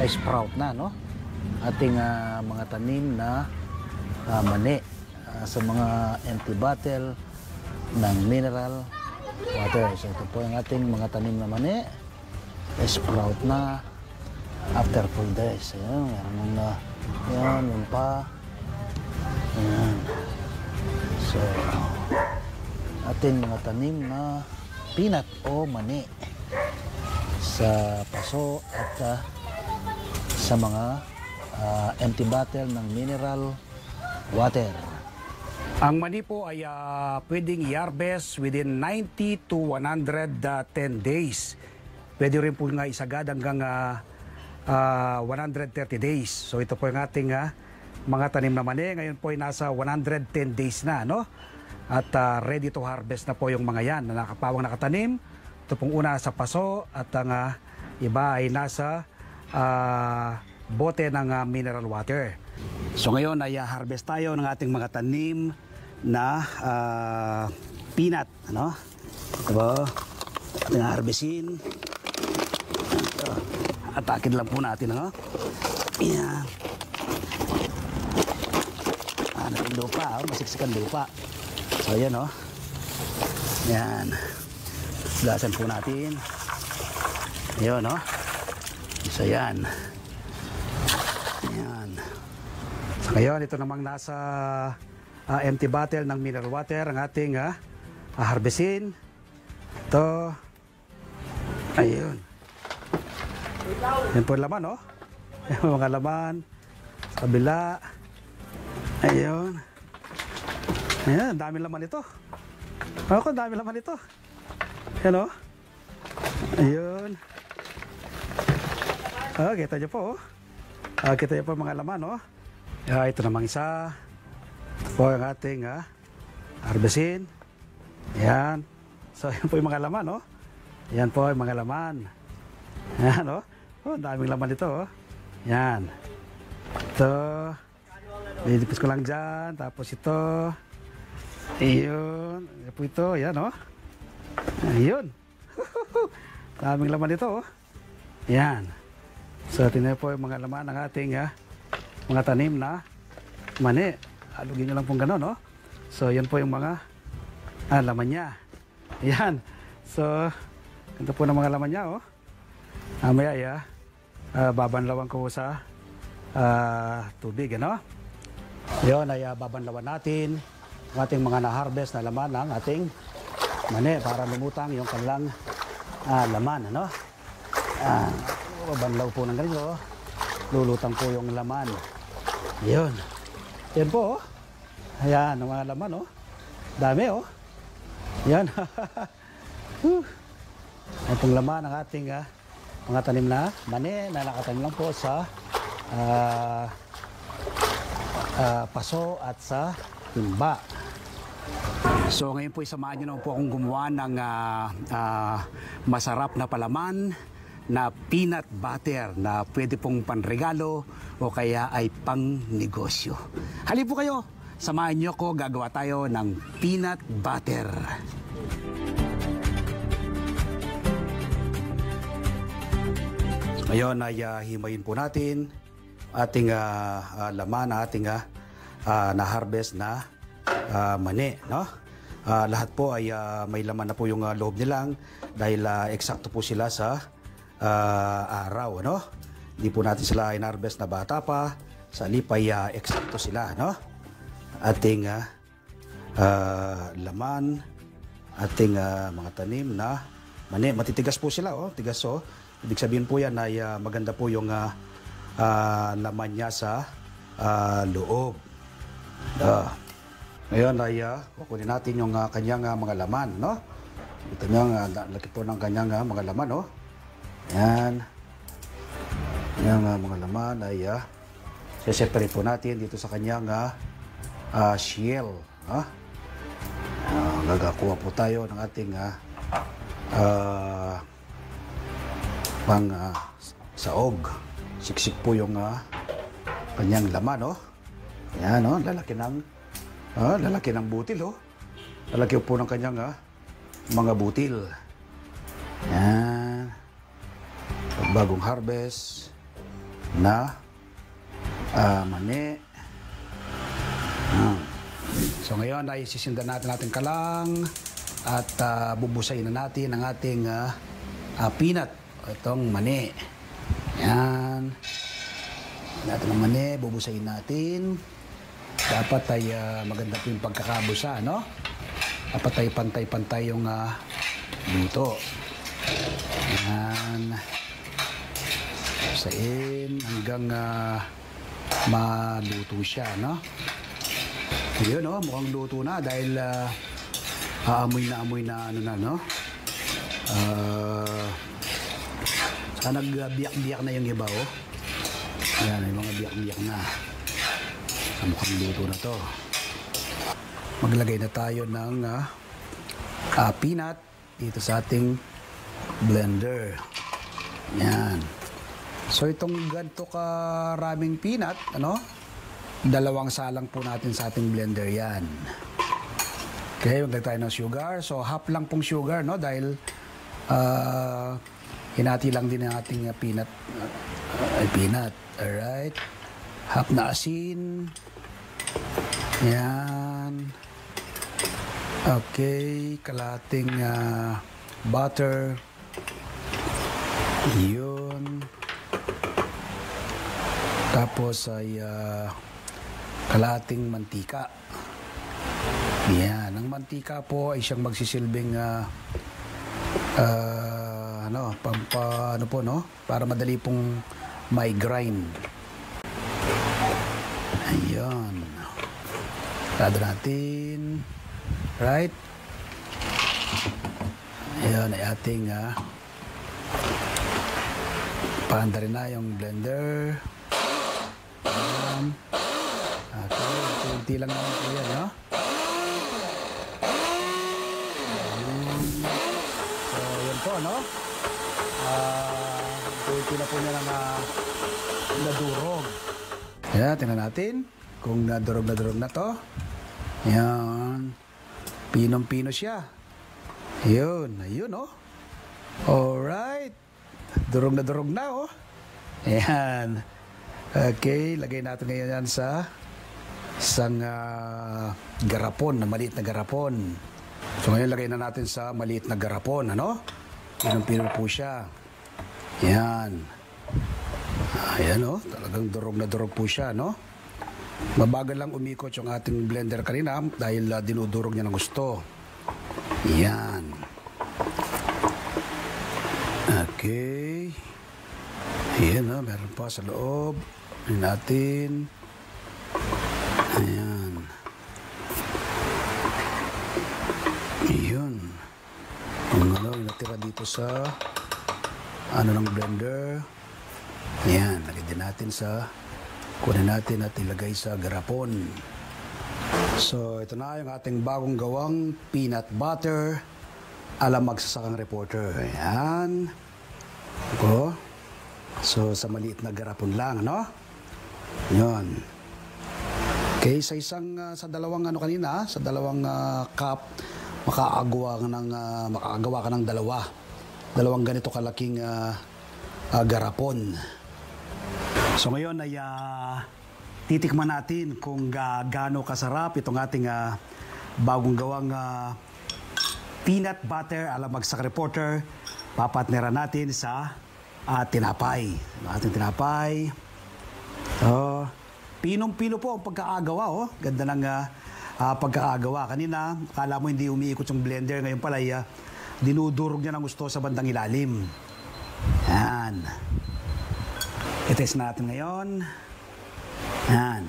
sprout na, no? Ating mga tanim na mani sa mga empty bottle ng mineral water. So ito po yung ating mga tanim na mani, sprout na after 4 days. Ayan, meron na, yan, yung pa. Ayan. So, ating mga tanim na peanut o mani sa paso at sa mga empty bottle ng mineral water. Ang mani po ay pwedeng i-harvest within 90 to 110 days. Pwede rin po nga isagad hanggang 130 days. So ito po yung ating mga tanim na mani. Ngayon po ay nasa 110 days na, no? At ready to harvest na po yung mga yan na nakapawang nakatanim. Ito pong una sa paso at ang iba ay nasa bote ng mineral water. So ngayon ay harvest tayo ng ating mga tanim na peanut, ano? Ito po, ating harvestin. Atakin lang po natin, ano? Ayan. Natin lupa, masiksikan lupa. So ayan, oh. Ayan. Gasan po natin. Ayan, oh. So ayan. Ayan. So ngayon, ito namang nasa empty bottle ng mineral water ang ating harvestin. Ito. Ayun. Yan po yung laman, oh. Yung mga laman. Sa kabila. Ayun. Ayan, dami laman ito. Ako, dami laman ito. Yan, oh. Ayun. Kita nyo po, oh. Kita nyo po mga laman, oh. Ito namang isa. Ito po ang ating harvestin. Ayan. So, yan po yung mga laman, oh. Yan po yung mga laman. Ayan, oh. Oh, daming laman ito, oh. Yan. Ito. Nilipis ko lang dyan. Tapos ito. Ayun. Yan po ito. Yan, oh. Ayun. Daming laman ito, oh. Yan. So, tingnan po yung mga laman ng ating mga tanim na mani. Alugin nyo lang pong gano'n, oh. So, yan po yung mga laman niya. Yan. So, ito po ng mga laman niya, oh. Mamaya, babanlawan ko sa tubig, ano? Yun, ay babanlawan natin ang ating mga na-harvest na laman ng ating mani para lumutang yung kanilang laman, ano? Babanlaw po ng ganito, lulutang po yung laman. Yun. Yan po, oh. Ayan, ang mga laman, oh. Dami, oh. Yan. Yan pong laman ng ating mga tanim na mani na nakatanim lang po sa paso at sa timba. So ngayon po isamahan nyo naman po akong gumawa ng masarap na palaman na peanut butter na pwede pong panregalo o kaya ay pang negosyo. Halip po kayo, samahan nyo ko, gagawa tayo ng peanut butter. Ngayon ay himayin po natin ating laman na ating na-harvest na mani, no? Lahat po ay may laman na po yung loob nilang dahil eksakto po sila sa araw, no? Hindi po natin sila in-harvest na bata pa. Sa halip ay eksakto sila, no? Ating laman, ating mga tanim na mani. Matitigas po sila, oh. Tigas, oh. Ibig sabihin po yan ay maganda po yung laman niya sa loob. Ngayon ay kukunin natin yung kanyang mga laman, no? Ito nyo, laki po ng kanyang mga laman, no? Yan. Yung mga laman ay separate po natin dito sa kanyang shell, no? Gagakuha po tayo ng ating pang saog. Siksik po yung kanyang laman, oh. Yan, oh, lalaki ng butil, oh. Lalaki po ng kanyang mga butil. Yan. Pag bagong harvest, na mani. So ngayon ay sisindan natin kalang at bubusayin na natin ang ating peanut. Itong mani. Yan. Natin ang mani, bubusayin natin. Dapat ay maganda po yung pagkakabusa, no? Dapat ay pantay-pantay yung luto. Yan. Busayin hanggang maluto siya, no? Yun, no? Mukhang luto na dahil amoy na ano na, no? Saka nagbiyak-biyak na yung iba, oh. Yan, yung mga biyak-biyak na. Mukhang luto na to. Maglagay na tayo ng peanut dito sa ating blender. Yan. So itong ganito karaming peanut, ano? 2 salang po natin sa ating blender yan. Okay, maglagay tayo ng sugar. So half lang pong sugar, no? Dahil hinati lang din ang ating peanut. Peanut. Alright. Half na asin. Yan. Okay. Kalating butter. Yun. Tapos ay kalating mantika. Yan. Ang mantika po ay siyang magsisilbing ano po, no? Para madali pong may grind. Ayun. Tado natin. Right? Ayun, ay ating paanda rin na yung blender. Ayan. Okay, kunti lang naman po yan, no? So, yun po, no? Kunti na po niya ng nadurog. Ayan, tingnan natin kung nadurog na to. Ayan. Pinong-pino siya. Ayun, ayun, oh. Alright. Durog na, oh. Ayan. Okay, lagay natin ngayon yan sa isang garapon, na maliit na garapon. So ngayon lagay na natin sa maliit na garapon, ano? Pinong-pino po siya. Ayan. Ayan, oh. Talagang durog po siya, no? Mabagal lang umikot yung ating blender kanina dahil dinudurog niya ng gusto. Ayan. Okay. Ayan, oh. Meron pa sa loob. Ayan natin. Ayan. Ayan. Ang ano, natira dito sa ng blender. Ayan, lagyan din natin sa kunin natin at ilagay sa garapon. So, ito na yung ating bagong gawang peanut butter ala magsasakang reporter. Ayan. Ito. So, sa maliit na garapon lang, no? Yun. Okay, sa dalawang kanina, sa dalawang cup, makakagawa ka ng dalawang ganito kalaking garapon. So ngayon ay titikman natin kung gaano kasarap itong ating bagong gawang peanut butter ala bagsak reporter. Papatneran natin sa tinapay. Ating tinapay. So, pinong-pino po ang pagkakagawa. Oh. Ganda ng pagkakagawa. Kanina, akala mo hindi umiikot yung blender. Ngayon pala, dinudurog niya ng gusto sa bandang ilalim. Yan. I-test natin ngayon. Yan.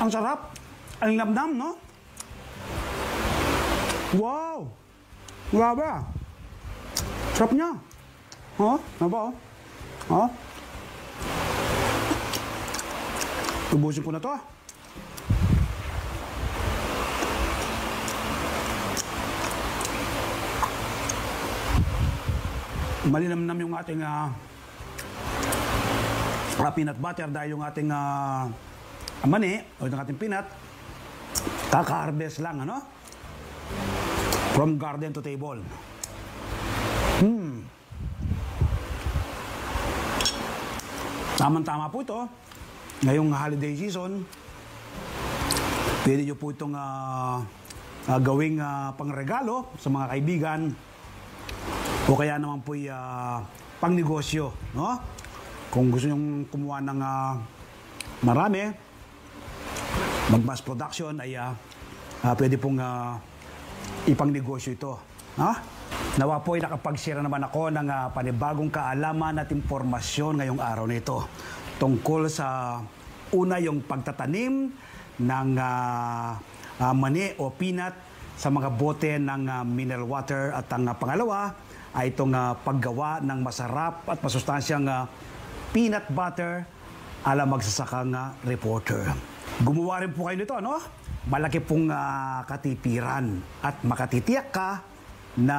Ang sarap. Ang lamdam, no? Wow! Grabe. Sarap niya. Oh, ano ba, oh? Oh. Tubusin ko na to, ah. Malinamnam yung ating peanut butter dahil yung ating mani o yung ating peanut kaka-harvest lang, ano? From garden to table. Tamang-tama po ito. Ngayong holiday season, pwede nyo po itong gawing pangregalo sa mga kaibigan o kaya naman po pangnegosyo. No? Kung gusto nyo kumuha ng marami, mag-mass production ay pwede pong ipangnegosyo ito. Nawa po ay nakapag-share naman ako ng panibagong kaalaman at impormasyon ngayong araw na ito tungkol sa una yung pagtatanim ng mani o peanut sa mga bote ng mineral water at ang pangalawa ay itong paggawa ng masarap at masustansyang peanut butter ala magsasakang reporter. Gumawa rin po kayo nito, no? Malaki pong katipiran at makatitiyak ka na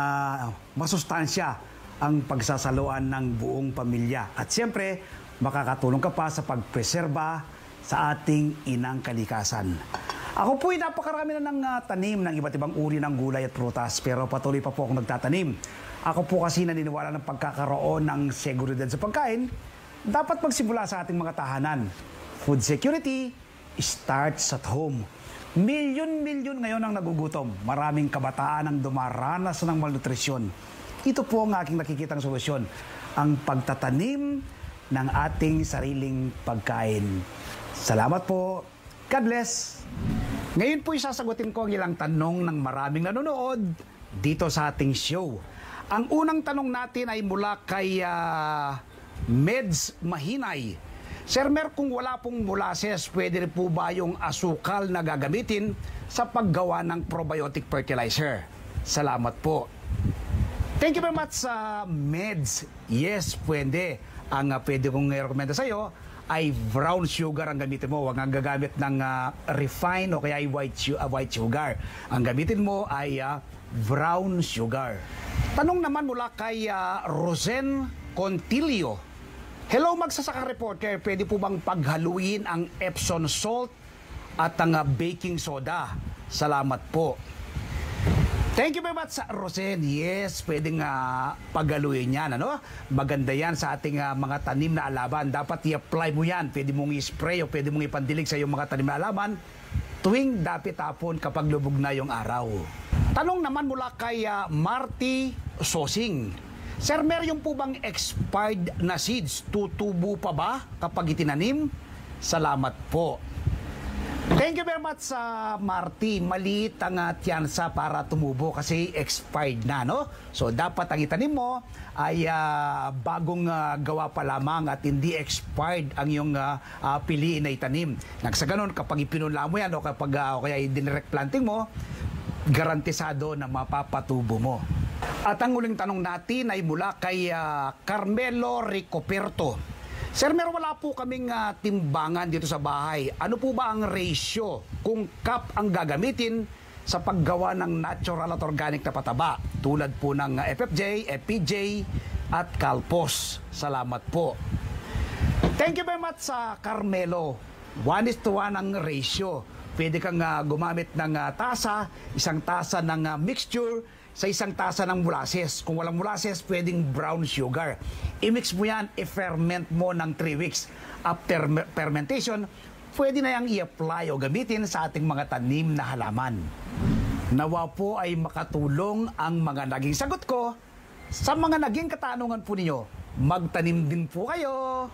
masustansya ang pagsasaluan ng buong pamilya. At siyempre, makakatulong ka pa sa pagpreserba sa ating inang kalikasan. Ako po'y napakarami na ng tanim ng iba't ibang uri ng gulay at prutas, pero patuloy pa po akong nagtatanim. Ako po kasi naniniwala ng pagkakaroon ng seguridad sa pagkain, dapat magsimula sa ating mga tahanan. Food security starts at home. Milyon-milyon ngayon ang nagugutom. Maraming kabataan ang dumaranas ng malnutrisyon. Ito po ang aking nakikitang solusyon. Ang pagtatanim ng ating sariling pagkain. Salamat po. God bless. Ngayon po isasagutin ko ang ilang tanong ng maraming nanonood dito sa ating show. Ang unang tanong natin ay mula kay Meds Mahinay. Sir Mer, kung wala pong molasses, pwede rin po ba yung asukal na gagamitin sa paggawa ng probiotic fertilizer? Salamat po. Thank you very much sa Meds. Yes, pwede. Ang pwede kong i-recommenda sa iyo ay brown sugar ang gamitin mo. Huwag ang gagamit ng refined o kaya ay white sugar. Ang gamitin mo ay brown sugar. Tanong naman mula kay Rosen Contilio. Hello, magsasaka reporter, pwede po bang paghaluin ang Epsom salt at ang baking soda? Salamat po. Thank you very much, Rosen. Yes, pwedeng paghaluin yan. Ano? Maganda yan sa ating mga tanim na alaman. Dapat i-apply mo yan. Pwede mong i-spray o pwede mong ipandilig sa iyong mga tanim na alaman tuwing dapit hapon kapag lubog na yung araw. Tanong naman mula kay Marty Sosing. Sir, meron po bang expired na seeds? Tutubo pa ba kapag itinanim? Salamat po. Thank you very much sa Marty. Maliit ang tiyansa para tumubo kasi expired na, no? So, dapat ang itanim mo ay bagong gawa pa lamang at hindi expired ang iyong piliin na itanim. Nang sa ganun, kapag ipinula mo yan o kapag kaya dinirect planting mo, garantisado na mapapatubo mo. At ang uling tanong natin ay mula kay Carmelo Ricoperto. Sir, meron wala po kaming timbangan dito sa bahay. Ano po ba ang ratio kung cup ang gagamitin sa paggawa ng natural at organic na pataba? Tulad po ng FFJ, FPJ at Calpos. Salamat po. Thank you very much sa Carmelo. 1:1 ang ratio. Pwede kang gumamit ng tasa, isang tasa ng mixture, sa isang tasa ng molasses. Kung walang molasses, pwedeng brown sugar. I-mix mo yan, i-ferment mo ng 3 weeks. After fermentation, pwede na yang i-apply o gamitin sa ating mga tanim na halaman. Nawa po ay makatulong ang mga naging sagot ko. Sa mga naging katanungan po ninyo, magtanim din po kayo.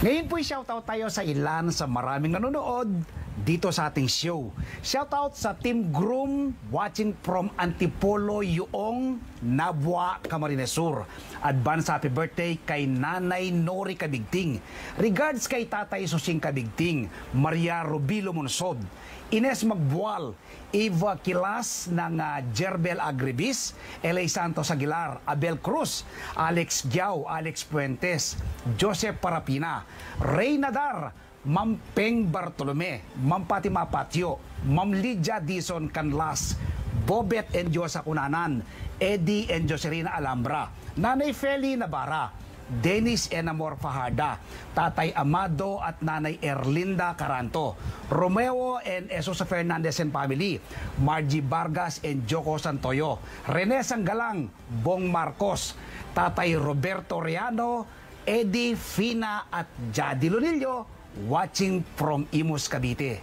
Ngayon po i-shoutout tayo sa ilan sa maraming nanonood dito sa ating show. Shoutout sa Team Groom watching from Antipolo, Yuong, Nabua, Camarines Sur. Advance happy birthday kay Nanay Nori Kabigting. Regards kay Tatay Susing Kabigting, Maria Rubilo Monsod, Ines Magbual, Eva Kilas ng Jerbel Agribis, L.A. Santos Aguilar, Abel Cruz, Alex Giao, Alex Puentes, Joseph Parapina, Ray Nadar, Ma'am Peng Bartolome, Ma'am Fatima Patio, Ma'am Lydia Dison Canlas, Bobet and Josa Kunanan, Eddie and Joserina Alhambra, Nanay Feli Navarra, Dennis Enamor Fajarda, Tatay Amado at Nanay Erlinda Caranto, Romeo and Esosa Fernandez and family, Margie Vargas and Joko Santoyo, Rene Sanggalang, Bong Marcos, Tatay Roberto Riano, Eddie Fina at Jadi Lonillo, watching from Imus, Cavite.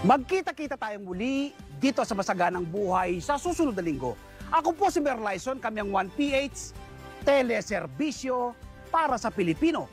Magkita-kita tayong muli dito sa Masaganang Buhay sa susunod na linggo. Ako po si Merlyson, kami ang 1PH, teleserbisyo para sa Pilipino.